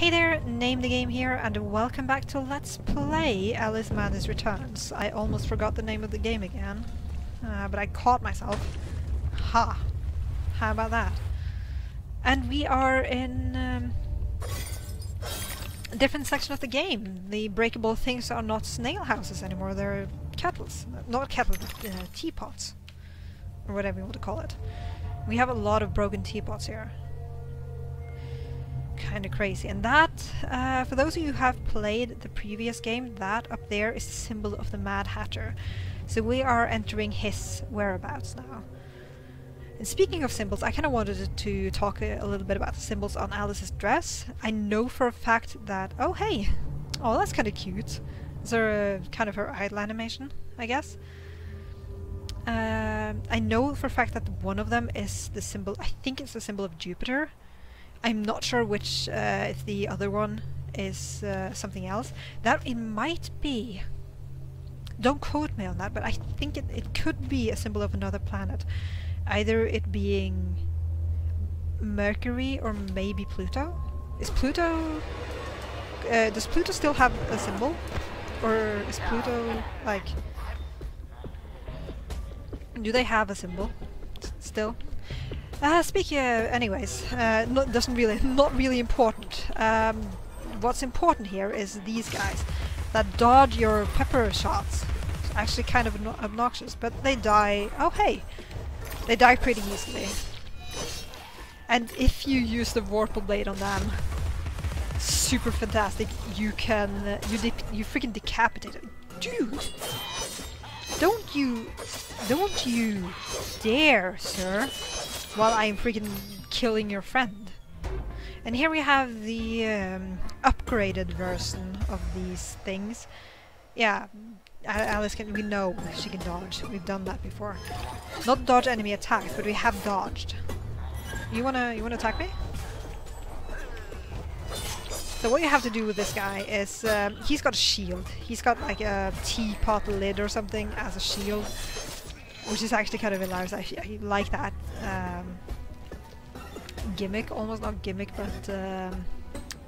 Hey there, Name the Game here, and welcome back to Let's Play Alice Madness Returns. I almost forgot the name of the game again, but I caught myself. Ha! How about that? And we are in a different section of the game. The breakable things are not snail houses anymore, they're kettles. Not kettles, but teapots. Or whatever you want to call it. We have a lot of broken teapots here. Kind of crazy. And that, for those of you who have played the previous game, that up there is the symbol of the Mad Hatter. So we are entering his whereabouts now. And speaking of symbols, I kind of wanted to talk a little bit about the symbols on Alice's dress. I know for a fact that... Oh, hey! Oh, that's kind of cute. Is there a kind of her idle animation, I guess? I know for a fact that one of them is the symbol... I think it's the symbol of Jupiter. I'm not sure which, if the other one is something else. That it might be. Don't quote me on that, but I think it could be a symbol of another planet. Either it being Mercury or maybe Pluto. Is Pluto... does Pluto still have a symbol? Or is Pluto, like... Do they have a symbol still? Anyways, not really important. What's important here is these guys that dodge your pepper shots. It's actually kind of obnoxious, but they die. Oh hey, they die pretty easily. And if you use the Vorpal Blade on them, super fantastic. You can you freaking decapitate it, dude. Don't you dare, sir. While I'm freaking killing your friend. And here we have the upgraded version of these things. Yeah, Alice we know she can dodge. We've done that before. Not dodge enemy attacks, but we have dodged. You wanna attack me? So what you have to do with this guy is he's got a shield. He's got like a teapot lid or something as a shield. Which is actually kind of hilarious. I like that gimmick, almost not gimmick, but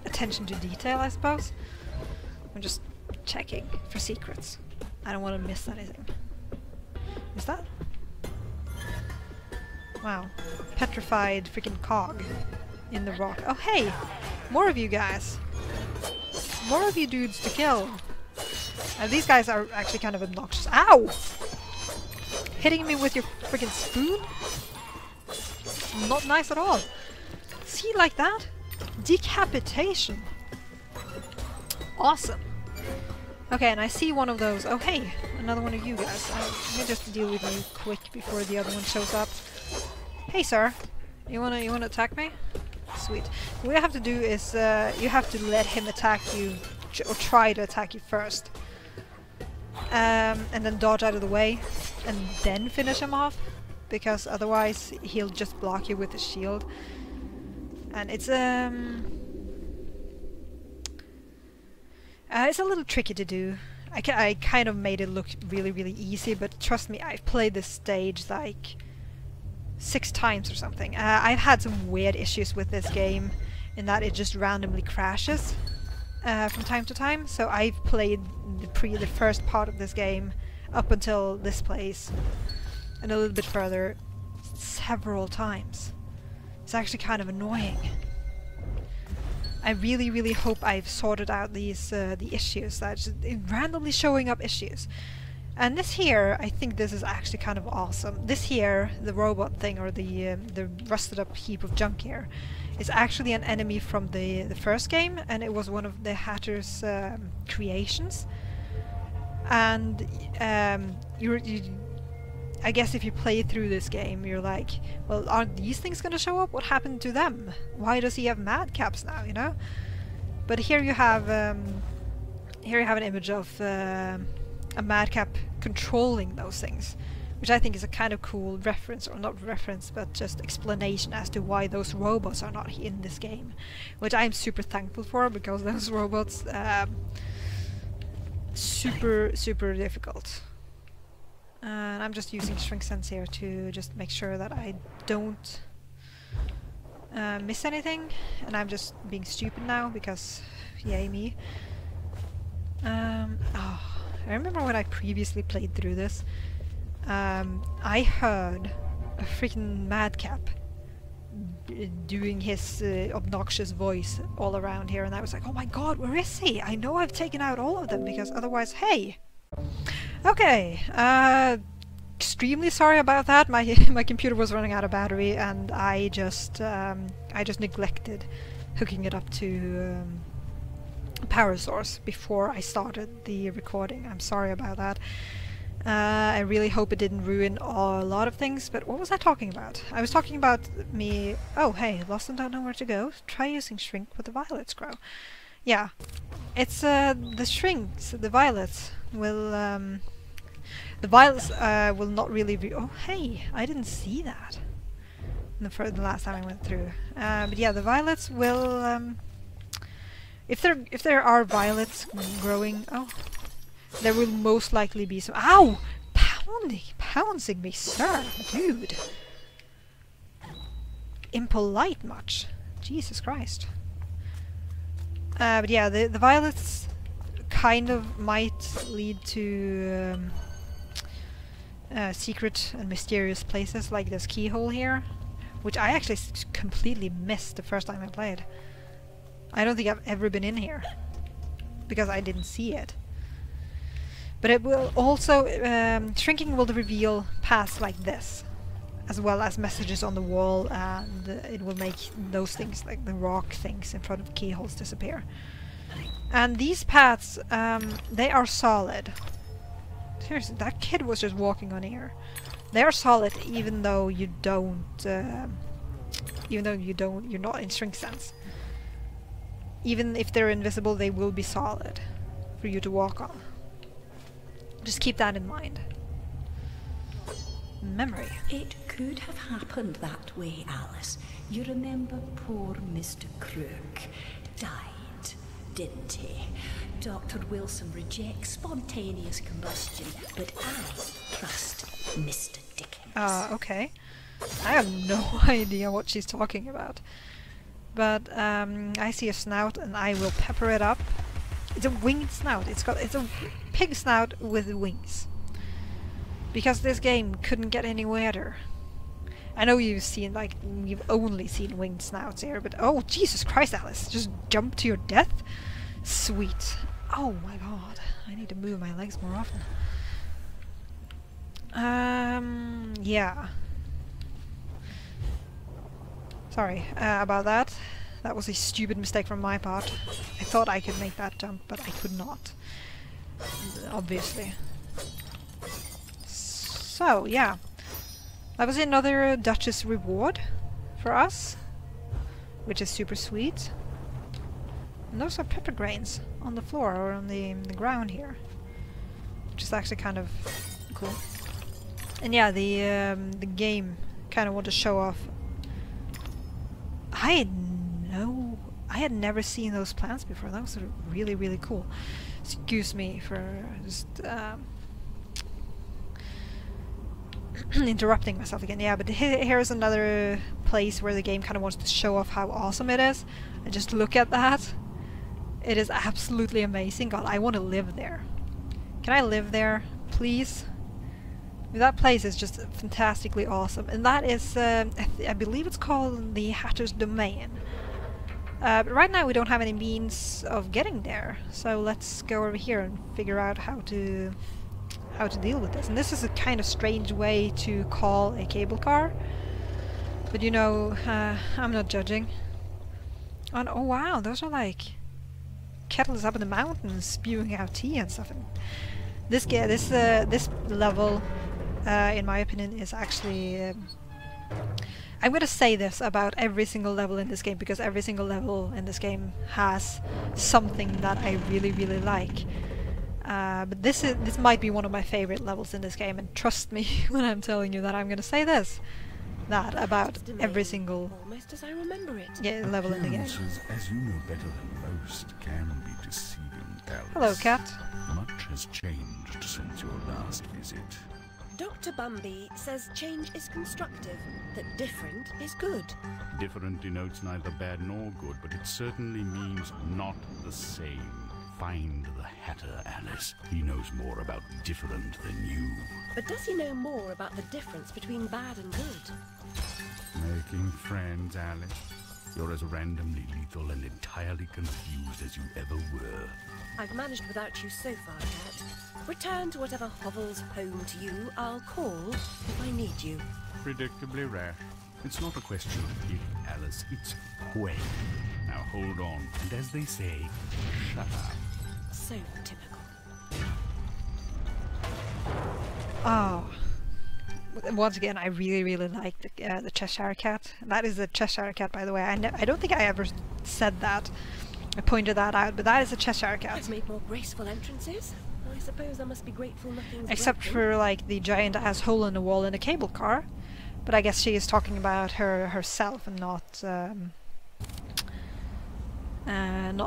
attention to detail, I suppose. I'm just checking for secrets. I don't want to miss anything. Is that? Wow. Petrified freaking cog in the rock. Oh hey! More of you guys! More of you dudes to kill! These guys are actually kind of obnoxious. Ow! Hitting me with your freaking spoon? Not nice at all. See, like that? Decapitation. Awesome. Okay, and I see one of those. Oh hey, another one of you guys. Let me just deal with you quick before the other one shows up. Hey sir, you wanna attack me? Sweet. What you have to do is you have to let him attack you, or try to attack you first. And then dodge out of the way, and then finish him off, because otherwise he'll just block you with his shield. And it's a little tricky to do. I kind of made it look really easy, but trust me, I've played this stage like 6 times or something. I've had some weird issues with this game in that it just randomly crashes from time to time, so I've played the first part of this game up until this place and a little bit further several times. It's actually kind of annoying. I really hope I've sorted out these the issues that just randomly showing up issues. And this here, I think this is actually kind of awesome. This here, the robot thing, or the rusted up heap of junk here, is actually an enemy from the first game, and it was one of the Hatter's creations. And I guess if you play through this game, you're like, well, aren't these things gonna show up? What happened to them? Why does he have madcaps now, you know? But here you have an image of a madcap controlling those things, which I think is a kind of cool reference, or not reference, but just explanation as to why those robots are not in this game, which I'm super thankful for, because those robots super difficult. And I'm just using shrink sense here to just make sure that I don't miss anything, and I'm just being stupid now because yay me. Oh, I remember when I previously played through this, I heard a freaking madcap doing his obnoxious voice all around here, and I was like, oh my god, where is he? I know I've taken out all of them, because otherwise, hey! Okay, extremely sorry about that. My computer was running out of battery, and I just neglected hooking it up to a power source before I started the recording. I'm sorry about that. I really hope it didn't ruin a lot of things, but what was I talking about? I was talking about me... Oh, hey, lost and don't know where to go. Try using shrink with the violets grow. Yeah, it's the shrinks, the violets will... the violets will not really be... Oh, hey, I didn't see that the last time I went through. But yeah, the violets will... if there are violets growing... Oh... There will most likely be some... Ow! Pouncing me, sir! Dude! Impolite much. Jesus Christ. But yeah, the violets kind of might lead to secret and mysterious places like this keyhole here, which I actually completely missed the first time I played. I don't think I've ever been in here, because I didn't see it. But it will also, shrinking will reveal paths like this, as well as messages on the wall, and it will make those things, like the rock things in front of keyholes, disappear. And these paths, they are solid. Seriously, that kid was just walking on air. They are solid even though you don't, you're not in shrink sense. Even if they're invisible, they will be solid for you to walk on. Just keep that in mind. Memory. It could have happened that way, Alice. You remember poor Mr. Crook died, didn't he? Dr. Wilson rejects spontaneous combustion, but I trust Mr. Dickens. Okay. I have no idea what she's talking about. But I see a snout and I will pepper it up. It's a winged snout. It's a pig snout with wings. Because this game couldn't get any weirder. I know you've only seen winged snouts here, but oh Jesus Christ, Alice, just jump to your death? Sweet. Oh my god, I need to move my legs more often. Yeah. Sorry about that. That was a stupid mistake from my part. I thought I could make that jump, but I could not. Obviously. So, yeah. That was another Duchess reward for us, which is super sweet. And those are pepper grains on the floor or on the ground here, which is actually kind of cool. And yeah, the game kind of want to show off. I had never seen those plants before. That was really, really cool. Excuse me for just interrupting myself again. Yeah, but here's another place where the game kind of wants to show off how awesome it is. And just look at that. It is absolutely amazing. God, I want to live there. Can I live there, please? That place is just fantastically awesome. And that is, I believe it's called the Hatter's Domain. But right now we don't have any means of getting there, so let's go over here and figure out how to deal with this. And this is a kind of strange way to call a cable car, but you know, I'm not judging. And oh wow, those are like kettles up in the mountains spewing out tea and stuff. And this level, in my opinion, is actually. I'm gonna say this about every single level in this game, because every single level in this game has something that I really, really like. But this might be one of my favorite levels in this game, and trust me when I'm telling you that I'm gonna say that about every single almost as I remember it. Level in the game. As you know better than most, can be deceiving, Alice. Hello, cat. Much has changed since your last visit. Dr. Bumby says change is constructive, that different is good. Different denotes neither bad nor good, but it certainly means not the same. Find the Hatter, Alice. He knows more about different than you. But does he know more about the difference between bad and good? Making friends, Alice. You're as randomly lethal and entirely confused as you ever were. I've managed without you so far, Cat. Return to whatever hovels home to you. I'll call if I need you. Predictably rash. It's not a question of if, Alice, it's when. Now hold on, and as they say, shut up. So typical. Oh. Once again, I really like the Cheshire Cat. That is a Cheshire Cat, by the way. I don't think I ever said that. I pointed that out, but that is a Cheshire Cat. I've made more graceful entrances. I suppose I must be grateful nothing's Except broken. for, like, the giant ass hole in the wall in the cable car. But I guess she is talking about herself and not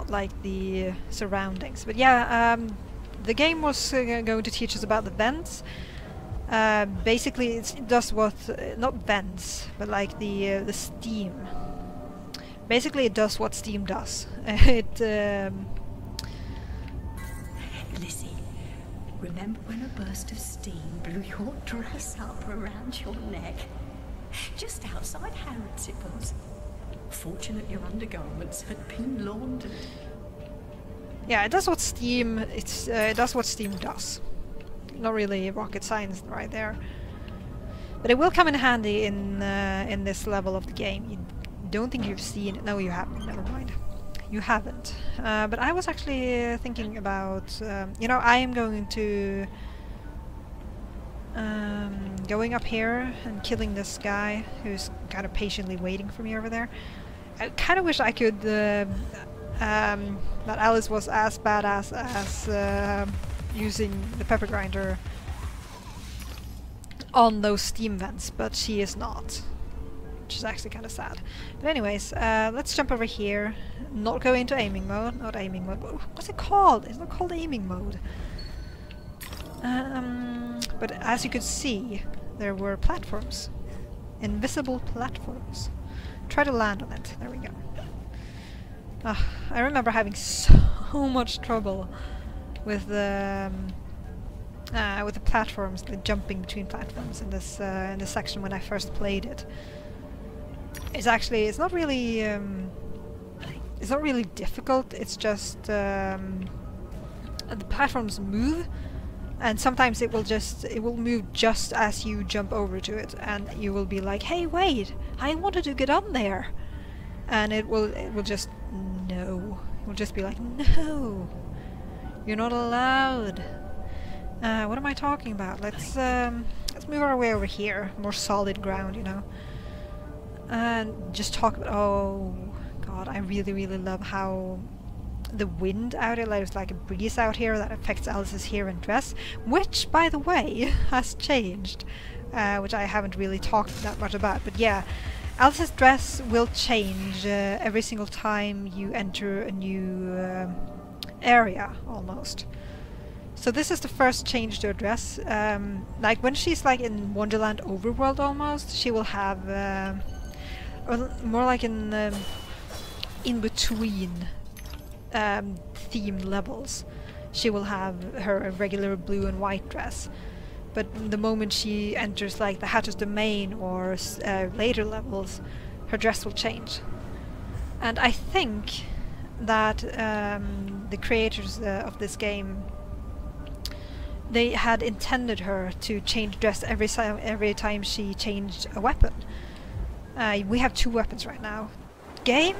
like the surroundings. But yeah, the game was going to teach us about the vents. Basically, it does what not vents, but like the steam. Basically, it does what steam does. Lizzie, remember when a burst of steam blew your dress up around your neck? Just outside Harrods it was. Fortunate your undergarments had been laundered. Yeah, it does what steam. It does what steam does. Not really rocket science right there, but it will come in handy in this level of the game. You don't think you've seen it? No, you haven't. Never mind. You haven't. But I was actually thinking about, you know, I am going to going up here and killing this guy who's kind of patiently waiting for me over there. I kind of wish I could that Alice was as badass as using the pepper grinder on those steam vents, but she is not, which is actually kind of sad. But anyways, let's jump over here. Not go into aiming mode. Not aiming mode. What's it called? It's not called aiming mode. But as you could see, there were platforms. Invisible platforms. Try to land on it. There we go. I remember having so much trouble with the platforms, the jumping between platforms in this section when I first played it. It's not really difficult. It's just the platforms move, and sometimes it will move just as you jump over to it, and you will be like, "Hey, wait! I wanted to get on there," and it will just no. It will just be like, "No, you're not allowed." What am I talking about? Let's move our way over here, more solid ground, you know, and just talk about. Oh God, I really love how the wind out here, there's like a breeze out here that affects Alice's hair and dress, which, by the way, has changed, which I haven't really talked that much about. But yeah, Alice's dress will change every single time you enter a new area, almost. So this is the first change to her dress. Like when she's like in Wonderland Overworld almost, she will have, or more like in between theme levels, she will have her regular blue and white dress. But the moment she enters like the Hatter's Domain or later levels, her dress will change. And I think that the creators of this game, they had intended her to change dress every time she changed a weapon. We have 2 weapons right now. Game?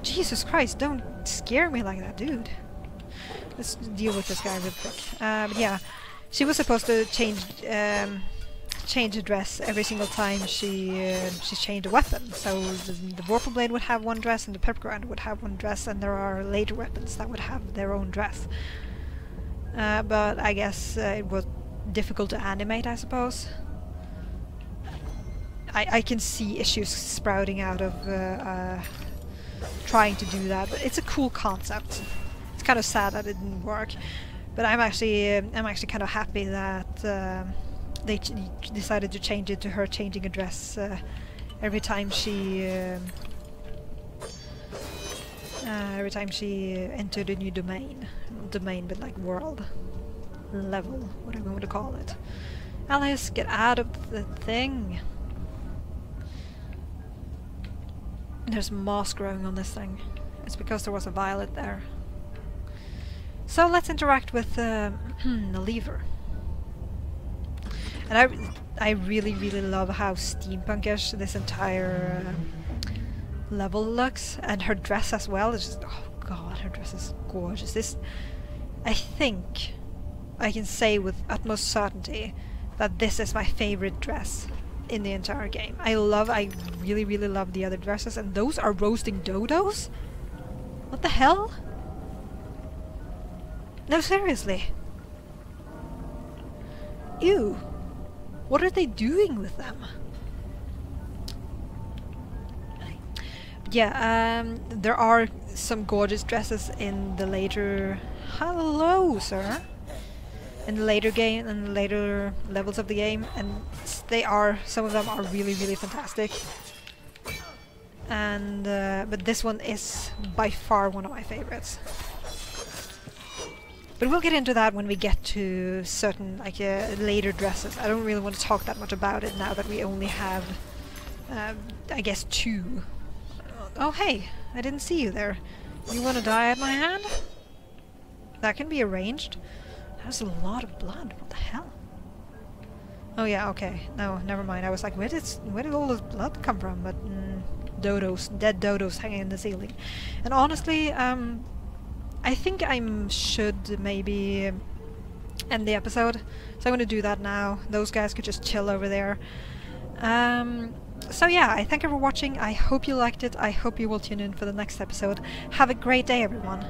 Jesus Christ, don't scare me like that, dude. Let's deal with this guy real quick. But yeah, she was supposed to change a dress every single time she changed a weapon. So the Vorpal Blade would have one dress, and the Pepper Grinder would have one dress, and there are later weapons that would have their own dress. But I guess it was difficult to animate, I suppose. I can see issues sprouting out of trying to do that, but it's a cool concept. It's kind of sad that it didn't work, but I'm actually kind of happy that they decided to change it to her changing a dress every time she entered a new domain, but like world level, whatever you want to call it. Alice, get out of the thing. There's moss growing on this thing. It's because there was a violet there. So let's interact with the lever. And I really love how steampunkish this entire level looks, and her dress as well. It's just, oh god, her dress is gorgeous. This, I think I can say with utmost certainty that this is my favorite dress in the entire game. I really love the other dresses, and those are roasting dodos? What the hell? No, seriously. Ew. What are they doing with them? Yeah, there are some gorgeous dresses in the later... Hello, sir! In the later game and later levels of the game, and some of them are really fantastic. And but this one is by far one of my favorites. But we'll get into that when we get to certain later dresses. I don't really want to talk that much about it now that we only have, I guess, 2. Oh hey, I didn't see you there. You want to die at my hand? That can be arranged. That's a lot of blood. What the hell? Oh yeah, okay. No, never mind. I was like, where did all this blood come from? But dodos, dead dodos hanging in the ceiling. And honestly, I think I should maybe end the episode. So I'm going to do that now. Those guys could just chill over there. So yeah, I thank you for watching. I hope you liked it. I hope you will tune in for the next episode. Have a great day, everyone.